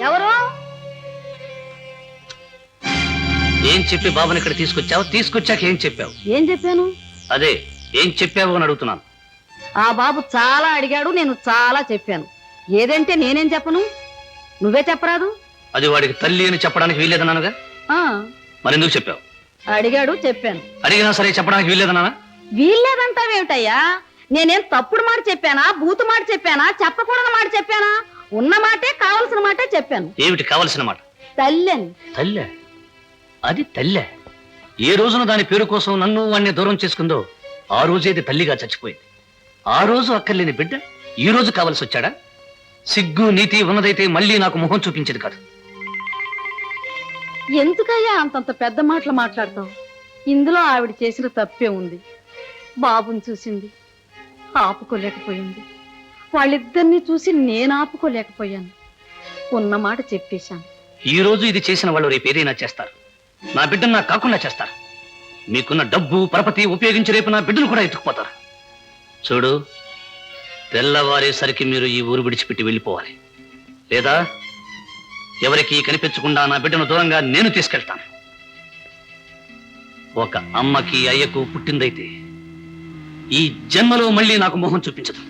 ఎవరు? ఏం చెప్పి బాబుని ఇక్కడ తీసుకొచ్చావు? తీసుకొచ్చాక ఏం చెప్పావు? ఏం చెప్పాను? అదే ఏం చెప్పావు అని అడుగుతున్నాను. ఆ బాబు చాలా అడిగాడు, నేను చాలా చెప్పాను. ఏదంటే నేనేం చెప్పను, నువ్వే చెప్పరాదు. అది వాడికి తల్లి అని చెప్పడానికి వీల్లేదన్నానుగా. మరెందుకు చెప్పావు? అడిగాడు, చెప్పాను. అడిగినా సరే చెప్పడానికి వీల్లేదన్నా? వీల్లేదంటావేమిటయ్యా? నేనేం తప్పుడు మాట చెప్పానా, బూతు మాట చెప్పానా, చెప్పకూడని మాట చెప్పానా? ఉన్న మాటే, కావలసిన మాటే చెప్పాను. ఏమిటి కావలసిన మాట? తల్లని. తల్లె? అది తల్లె? ఏ రోజున దాని పేరు కోసం నన్ను వాణ్ణి దూరం చేసుకుందో ఆ రోజేది తల్లిగా చచ్చిపోయింది. ఆ రోజు అక్కర్లేని బిడ్డ ఈ రోజు కావలసి వచ్చాడా? సిగ్గు నీతి ఉన్నదైతే మళ్ళీ నాకు మొహం చూపించేది కాదు. ఎందుకయ్యా అంతంత పెద్ద మాటలు మాట్లాడతావు? ఇందులో ఆవిడ చేసిన తప్పే ఉంది. బాబుని చూసింది, ఆపుకోలేకపోయింది. వాళ్ళిద్దరినీ చూసి నేను ఆపుకోలేకపోయాను. ఉన్న మాట చెప్పేశాను. ఈ రోజు ఇది చేసిన వాళ్ళు రేపు ఏదైనా చేస్తారు. నా బిడ్డను నాకు కాకుండా చేస్తారు. మీకున్న డబ్బు పరపతి ఉపయోగించి రేపు నా బిడ్డను కూడా ఎత్తుకుపోతారు. చూడు, తెల్లవారేసరికి మీరు ఈ ఊరు విడిచిపెట్టి వెళ్ళిపోవాలి. లేదా ఎవరికి కనిపించకుండా నా బిడ్డను దూరంగా నేను తీసుకెళ్తాను. ఒక అమ్మకి అయ్యకు పుట్టిందైతే ఈ జన్మలో మళ్ళీ నాకు మొహం చూపించదు.